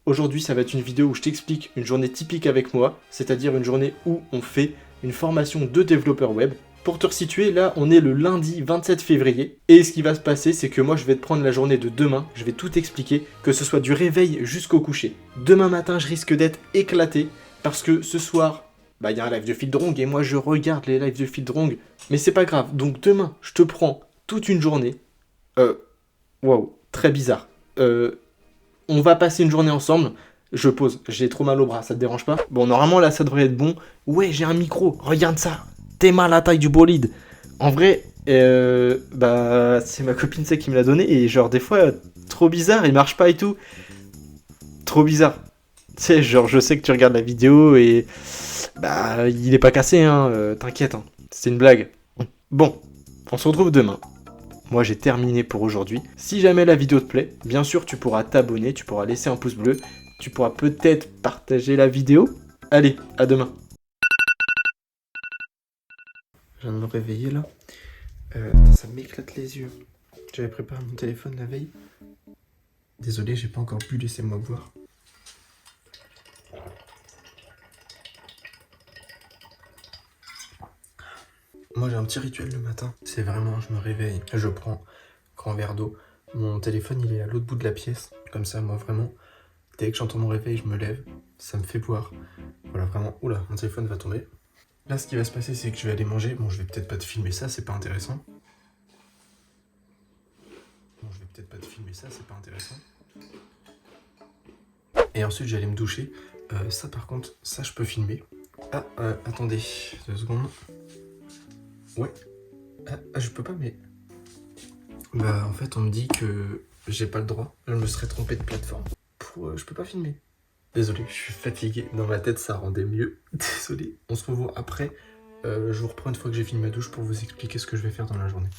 Aujourd'hui, ça va être une vidéo où je t'explique une journée typique avec moi, c'est-à-dire une journée où on fait une formation de développeur web. Pour te resituer, là, on est le lundi 27 février, et ce qui va se passer, c'est que moi, je vais te prendre la journée de demain, je vais tout expliquer, que ce soit du réveil jusqu'au coucher. Demain matin, je risque d'être éclaté, parce que ce soir, il y a un live de Fieldrong, et moi, je regarde les lives de Fieldrong, mais c'est pas grave. Donc demain, je te prends toute une journée. Waouh, très bizarre. On va passer une journée ensemble. Je pose, j'ai trop mal au bras, ça te dérange pas? Bon, normalement là ça devrait être bon. Ouais, j'ai un micro, regarde ça. T'es mal à la taille du bolide. En vrai, c'est ma copine qui me l'a donné et genre des fois, trop bizarre, il marche pas et tout. Trop bizarre. Tu sais, genre je sais que tu regardes la vidéo et il est pas cassé, hein, t'inquiète, hein. C'est une blague. Bon, on se retrouve demain. Moi j'ai terminé pour aujourd'hui. Si jamais la vidéo te plaît, bien sûr tu pourras t'abonner, tu pourras laisser un pouce bleu, tu pourras peut-être partager la vidéo. Allez, à demain. Je viens de me réveiller là. Ça m'éclate les yeux. J'avais préparé mon téléphone la veille. Désolé, j'ai pas encore pu, laissez-moi boire. Moi j'ai un petit rituel le matin. C'est vraiment, je me réveille, je prends grand verre d'eau. Mon téléphone il est à l'autre bout de la pièce. Comme ça, moi vraiment, dès que j'entends mon réveil, je me lève. Ça me fait boire. Voilà, vraiment. Oula, mon téléphone va tomber. Là, ce qui va se passer, c'est que je vais aller manger. Bon, je vais peut-être pas te filmer ça, c'est pas intéressant. Et ensuite, j'allais me doucher. Ça, par contre, ça, je peux filmer. Ah, attendez, 2 secondes. Ouais. Je peux pas, mais... en fait, on me dit que j'ai pas le droit. Je me serais trompé de plateforme. Je peux pas filmer. Désolé, je suis fatigué. Dans ma tête, ça rendait mieux. Désolé. On se revoit après. Je vous reprends une fois que j'ai fini ma douche pour vous expliquer ce que je vais faire dans la journée.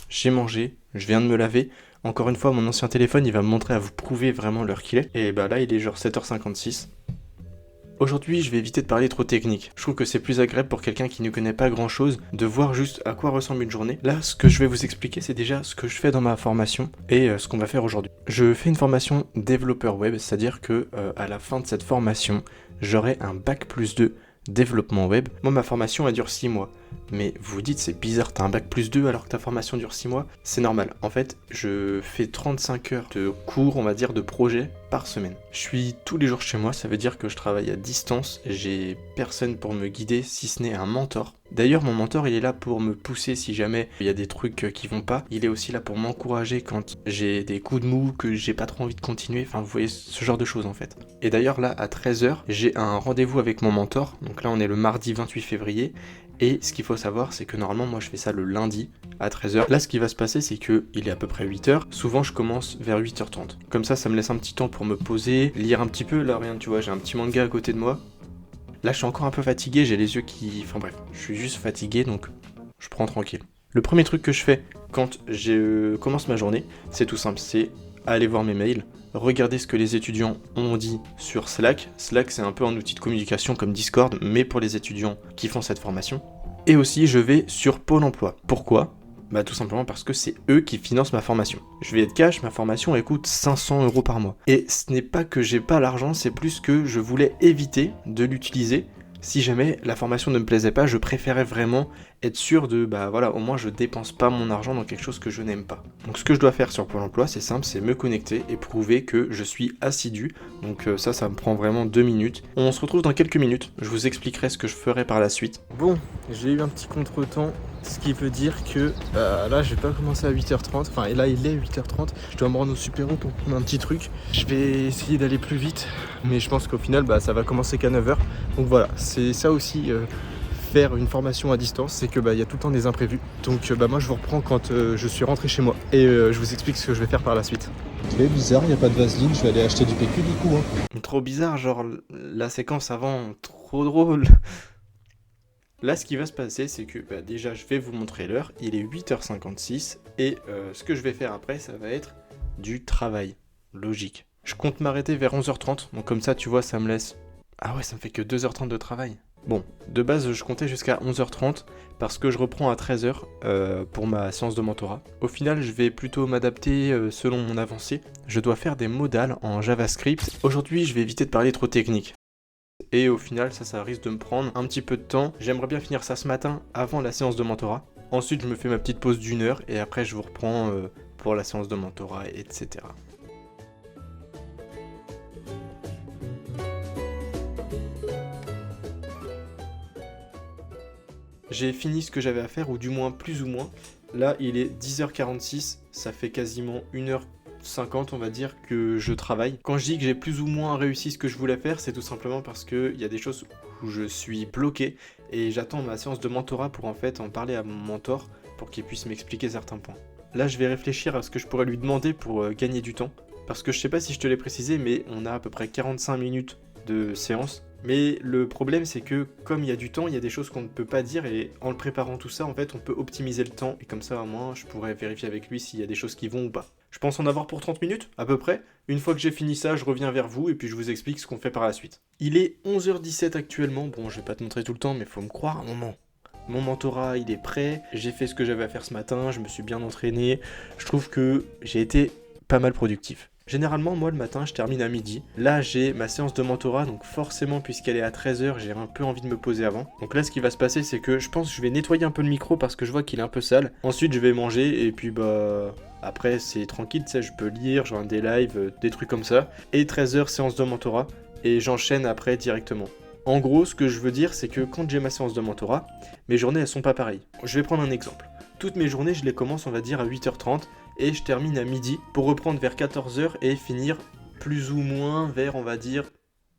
J'ai mangé, je viens de me laver. Encore une fois, mon ancien téléphone, il va me montrer à vous prouver vraiment l'heure qu'il est. Et là, il est genre 7h56. Aujourd'hui, je vais éviter de parler trop technique. Je trouve que c'est plus agréable pour quelqu'un qui ne connaît pas grand chose de voir juste à quoi ressemble une journée. Là, ce que je vais vous expliquer, c'est déjà ce que je fais dans ma formation et ce qu'on va faire aujourd'hui. Je fais une formation développeur web, c'est-à-dire que à la fin de cette formation, j'aurai un bac+2 développement web. Moi, ma formation, elle dure 6 mois. Mais vous vous dites, c'est bizarre, t'as un bac+2 alors que ta formation dure 6 mois. C'est normal. En fait, je fais 35 heures de cours, on va dire, de projet par semaine. Je suis tous les jours chez moi, ça veut dire que je travaille à distance. J'ai personne pour me guider, si ce n'est un mentor. D'ailleurs, mon mentor, il est là pour me pousser si jamais il y a des trucs qui vont pas. Il est aussi là pour m'encourager quand j'ai des coups de mou, que j'ai pas trop envie de continuer. Enfin, vous voyez, ce genre de choses en fait. Et d'ailleurs, là, à 13h, j'ai un rendez-vous avec mon mentor. Donc là, on est le mardi 28 février. Et ce qu'il faut savoir, c'est que normalement, moi, je fais ça le lundi à 13h. Là, ce qui va se passer, c'est que il est à peu près 8h. Souvent, je commence vers 8h30. Comme ça me laisse un petit temps pour me poser, lire un petit peu. Là, rien, tu vois, j'ai un petit manga à côté de moi. Là, je suis encore un peu fatigué, j'ai les yeux qui... Enfin bref, je suis juste fatigué, donc je prends tranquille. Le premier truc que je fais quand je commence ma journée, c'est tout simple, c'est aller voir mes mails, regarder ce que les étudiants ont dit sur Slack. Slack, c'est un peu un outil de communication comme Discord, mais pour les étudiants qui font cette formation. Et aussi, je vais sur Pôle emploi. Pourquoi ? Tout simplement parce que c'est eux qui financent ma formation. Je vais être cash, ma formation elle coûte 500 € par mois. Et ce n'est pas que j'ai pas l'argent, c'est plus que je voulais éviter de l'utiliser. Si jamais la formation ne me plaisait pas, je préférais vraiment être sûr de, au moins je dépense pas mon argent dans quelque chose que je n'aime pas. Donc ce que je dois faire sur Pôle emploi, c'est simple, c'est me connecter et prouver que je suis assidu. Donc ça me prend vraiment 2 minutes. On se retrouve dans quelques minutes, je vous expliquerai ce que je ferai par la suite. Bon, j'ai eu un petit contretemps, ce qui veut dire que là je vais pas commencer à 8h30, enfin et là il est 8h30, je dois me rendre au super-héros pour prendre un petit truc. Je vais essayer d'aller plus vite, mais je pense qu'au final ça va commencer qu'à 9h. Donc voilà, c'est ça aussi faire une formation à distance, c'est que y a tout le temps des imprévus. Donc moi je vous reprends quand je suis rentré chez moi et je vous explique ce que je vais faire par la suite. Très bizarre, y a pas de vaseline, je vais aller acheter du PQ du coup. Trop bizarre, genre la séquence avant, trop drôle. Là, ce qui va se passer, c'est que déjà, je vais vous montrer l'heure. Il est 8h56 et ce que je vais faire après, ça va être du travail. Logique. Je compte m'arrêter vers 11h30. Donc comme ça, tu vois, ça me laisse... Ah ouais, ça me fait que 2h30 de travail. Bon, de base, je comptais jusqu'à 11h30 parce que je reprends à 13h pour ma séance de mentorat. Au final, je vais plutôt m'adapter selon mon avancée. Je dois faire des modales en JavaScript. Aujourd'hui, je vais éviter de parler trop technique. Et au final, ça risque de me prendre un petit peu de temps. J'aimerais bien finir ça ce matin avant la séance de mentorat. Ensuite, je me fais ma petite pause d'1 heure et après, je vous reprends pour la séance de mentorat, etc. J'ai fini ce que j'avais à faire, ou du moins plus ou moins. Là, il est 10h46, ça fait quasiment 1h50, on va dire, que je travaille. Quand je dis que j'ai plus ou moins réussi ce que je voulais faire, c'est tout simplement parce qu'il y a des choses où je suis bloqué et j'attends ma séance de mentorat pour en fait en parler à mon mentor pour qu'il puisse m'expliquer certains points. Là, je vais réfléchir à ce que je pourrais lui demander pour gagner du temps. Parce que je sais pas si je te l'ai précisé, mais on a à peu près 45 minutes de séance. Mais le problème, c'est que comme il y a du temps, il y a des choses qu'on ne peut pas dire et en le préparant tout ça, en fait, on peut optimiser le temps et comme ça, au moins, je pourrais vérifier avec lui s'il y a des choses qui vont ou pas. Je pense en avoir pour 30 minutes, à peu près. Une fois que j'ai fini ça, je reviens vers vous et puis je vous explique ce qu'on fait par la suite. Il est 11h17 actuellement. Bon, je vais pas te montrer tout le temps, mais faut me croire un moment. Mon mentorat, il est prêt. J'ai fait ce que j'avais à faire ce matin. Je me suis bien entraîné. Je trouve que j'ai été pas mal productif. Généralement, moi, le matin, je termine à midi. Là, j'ai ma séance de mentorat, donc forcément, puisqu'elle est à 13h, j'ai un peu envie de me poser avant. Donc là, ce qui va se passer, c'est que je pense que je vais nettoyer un peu le micro parce que je vois qu'il est un peu sale. Ensuite, je vais manger et puis, après, c'est tranquille, tu sais, je peux lire, je regarde des lives, des trucs comme ça. Et 13h, séance de mentorat. Et j'enchaîne après directement. En gros, ce que je veux dire, c'est que quand j'ai ma séance de mentorat, mes journées, elles sont pas pareilles. Je vais prendre un exemple. Toutes mes journées, je les commence, on va dire, à 8h30 et je termine à midi pour reprendre vers 14h et finir plus ou moins vers, on va dire,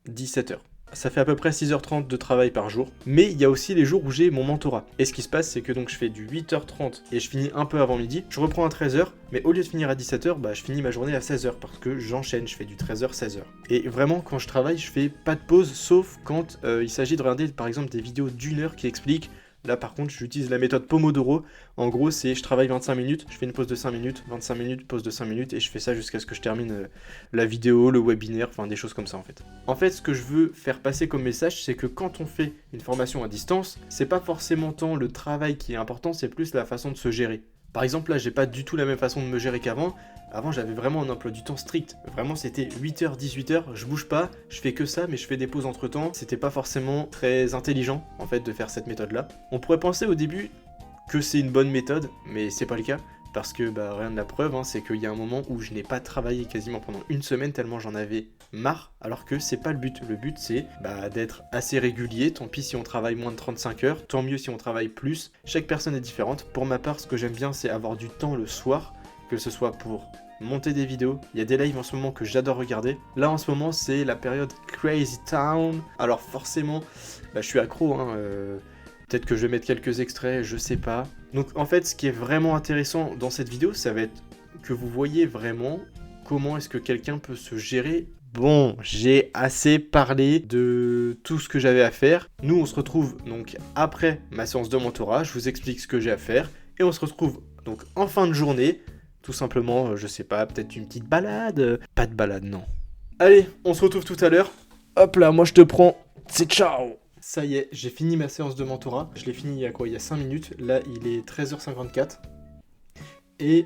17h. Ça fait à peu près 6h30 de travail par jour, mais il y a aussi les jours où j'ai mon mentorat. Et ce qui se passe, c'est que donc je fais du 8h30 et je finis un peu avant midi, je reprends à 13h, mais au lieu de finir à 17h, je finis ma journée à 16h parce que j'enchaîne, je fais du 13h-16h. Et vraiment, quand je travaille, je fais pas de pause, sauf quand il s'agit de regarder par exemple des vidéos d'1 heure qui expliquent. Là par contre j'utilise la méthode Pomodoro. En gros c'est je travaille 25 minutes, je fais une pause de 5 minutes, 25 minutes, pause de 5 minutes et je fais ça jusqu'à ce que je termine la vidéo, le webinaire, enfin des choses comme ça en fait. En fait ce que je veux faire passer comme message c'est que quand on fait une formation à distance, c'est pas forcément tant le travail qui est important, c'est plus la façon de se gérer. Par exemple là j'ai pas du tout la même façon de me gérer qu'avant. Avant j'avais vraiment un emploi du temps strict, vraiment c'était 8h, 18h, je bouge pas, je fais que ça mais je fais des pauses entre temps, c'était pas forcément très intelligent en fait de faire cette méthode là. On pourrait penser au début que c'est une bonne méthode, mais c'est pas le cas, parce que rien de la preuve, c'est qu'il y a un moment où je n'ai pas travaillé quasiment pendant une semaine tellement j'en avais marre, alors que c'est pas le but c'est d'être assez régulier, tant pis si on travaille moins de 35 heures, tant mieux si on travaille plus, chaque personne est différente. Pour ma part ce que j'aime bien c'est avoir du temps le soir, que ce soit pour monter des vidéos. Il y a des lives en ce moment que j'adore regarder. Là en ce moment c'est la période Crazy Town. Alors forcément je suis accro peut-être que je vais mettre quelques extraits, je sais pas. Donc en fait ce qui est vraiment intéressant dans cette vidéo, ça va être que vous voyez vraiment comment est-ce que quelqu'un peut se gérer. Bon, j'ai assez parlé de tout ce que j'avais à faire. Nous on se retrouve donc après ma séance de mentorat, je vous explique ce que j'ai à faire et on se retrouve donc en fin de journée. Tout simplement, je sais pas, peut-être une petite balade. Pas de balade, non. Allez, on se retrouve tout à l'heure. Hop là, moi je te prends. C'est ciao. Ça y est, j'ai fini ma séance de mentorat. Je l'ai fini il y a quoi? Il y a 5 minutes. Là, il est 13h54. Et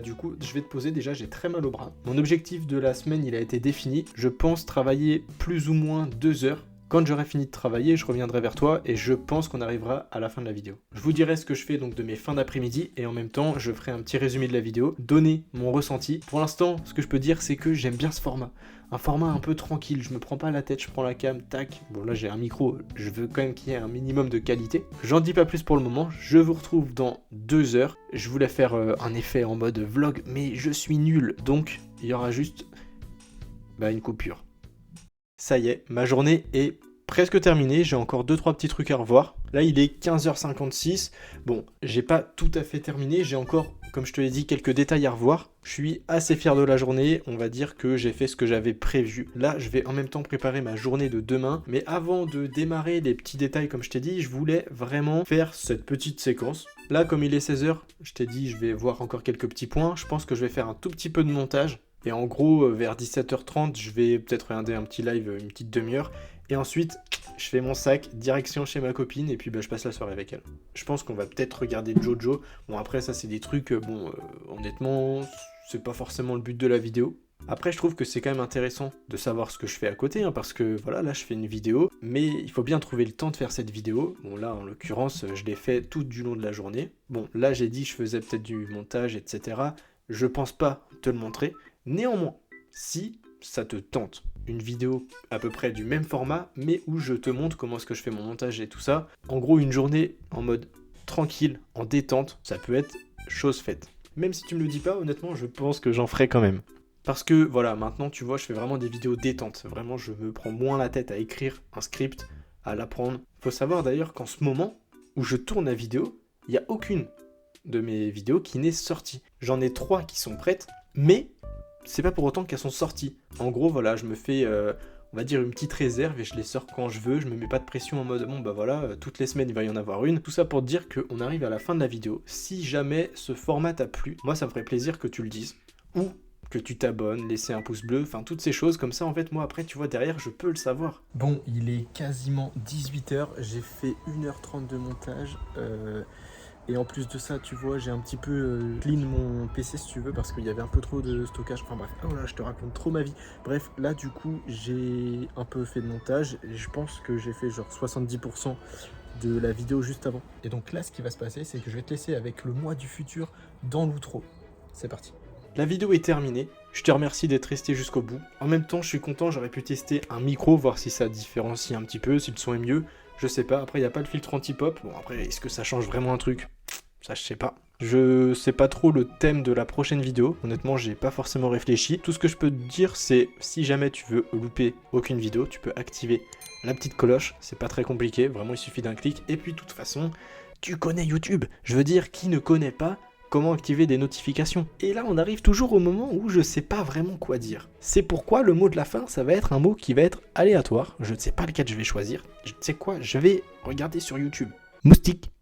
du coup, je vais te poser déjà, j'ai très mal au bras. Mon objectif de la semaine, il a été défini. Je pense travailler plus ou moins 2 heures. Quand j'aurai fini de travailler, je reviendrai vers toi et je pense qu'on arrivera à la fin de la vidéo. Je vous dirai ce que je fais donc de mes fins d'après-midi et en même temps, je ferai un petit résumé de la vidéo, donner mon ressenti. Pour l'instant, ce que je peux dire, c'est que j'aime bien ce format. Un format un peu tranquille, je me prends pas la tête, je prends la cam, tac. Bon là j'ai un micro, je veux quand même qu'il y ait un minimum de qualité. J'en dis pas plus pour le moment, je vous retrouve dans 2 heures. Je voulais faire un effet en mode vlog, mais je suis nul, donc il y aura juste une coupure. Ça y est, ma journée est presque terminée, j'ai encore 2-3 petits trucs à revoir. Là il est 15h56, bon j'ai pas tout à fait terminé, j'ai encore, comme je te l'ai dit, quelques détails à revoir. Je suis assez fier de la journée, on va dire que j'ai fait ce que j'avais prévu. Là je vais en même temps préparer ma journée de demain, mais avant de démarrer les petits détails comme je t'ai dit, je voulais vraiment faire cette petite séquence. Là comme il est 16h, je t'ai dit je vais voir encore quelques petits points, je pense que je vais faire un tout petit peu de montage. Et en gros, vers 17h30, je vais peut-être regarder un petit live, une petite demi-heure. Et ensuite, je fais mon sac, direction chez ma copine, et puis je passe la soirée avec elle. Je pense qu'on va peut-être regarder Jojo. Bon, après, ça, c'est des trucs, honnêtement, c'est pas forcément le but de la vidéo. Après, je trouve que c'est quand même intéressant de savoir ce que je fais à côté, parce que voilà, là, je fais une vidéo, mais il faut bien trouver le temps de faire cette vidéo. Bon, là, en l'occurrence, je l'ai fait tout du long de la journée. Bon, là, j'ai dit que je faisais peut-être du montage, etc. Je pense pas te le montrer. Néanmoins, si ça te tente, une vidéo à peu près du même format, mais où je te montre comment est-ce que je fais mon montage et tout ça. En gros, une journée en mode tranquille, en détente, ça peut être chose faite. Même si tu me le dis pas, honnêtement, je pense que j'en ferai quand même. Parce que voilà, maintenant tu vois, je fais vraiment des vidéos détente. Vraiment, je me prends moins la tête à écrire un script, à l'apprendre. Faut savoir d'ailleurs qu'en ce moment où je tourne la vidéo, il n'y a aucune de mes vidéos qui n'est sortie. J'en ai 3 qui sont prêtes, mais c'est pas pour autant qu'elles sont sorties. En gros, voilà, je me fais, on va dire, une petite réserve et je les sors quand je veux. Je me mets pas de pression en mode, bon bah voilà, toutes les semaines il va y en avoir une. Tout ça pour te dire qu'on arrive à la fin de la vidéo. Si jamais ce format t'a plu, moi ça me ferait plaisir que tu le dises. Ou que tu t'abonnes, laisser un pouce bleu, enfin toutes ces choses. Comme ça, en fait, moi après, tu vois, derrière, je peux le savoir. Bon, il est quasiment 18h, j'ai fait 1h30 de montage. Et en plus de ça, tu vois, j'ai un petit peu clean mon PC si tu veux, parce qu'il y avait un peu trop de stockage. Enfin bref, oh là, je te raconte trop ma vie. Bref, là du coup, j'ai un peu fait de montage et je pense que j'ai fait genre 70% de la vidéo juste avant. Et donc là, ce qui va se passer, c'est que je vais te laisser avec le moi du futur dans l'outro. C'est parti. La vidéo est terminée, je te remercie d'être resté jusqu'au bout. En même temps, je suis content, j'aurais pu tester un micro, voir si ça différencie un petit peu, si le son est mieux. Je sais pas, après il n'y a pas le filtre anti-pop. Bon après, est-ce que ça change vraiment un truc? Ça je sais pas. Je sais pas trop le thème de la prochaine vidéo, honnêtement j'ai pas forcément réfléchi. Tout ce que je peux te dire c'est, si jamais tu veux louper aucune vidéo, tu peux activer la petite cloche, c'est pas très compliqué, vraiment il suffit d'un clic. Et puis de toute façon, tu connais YouTube, je veux dire, qui ne connaît pas comment activer des notifications. Et là, on arrive toujours au moment où je sais pas vraiment quoi dire. C'est pourquoi le mot de la fin, ça va être un mot qui va être aléatoire. Je ne sais pas lequel je vais choisir. Tu sais quoi, je vais regarder sur YouTube. Moustique.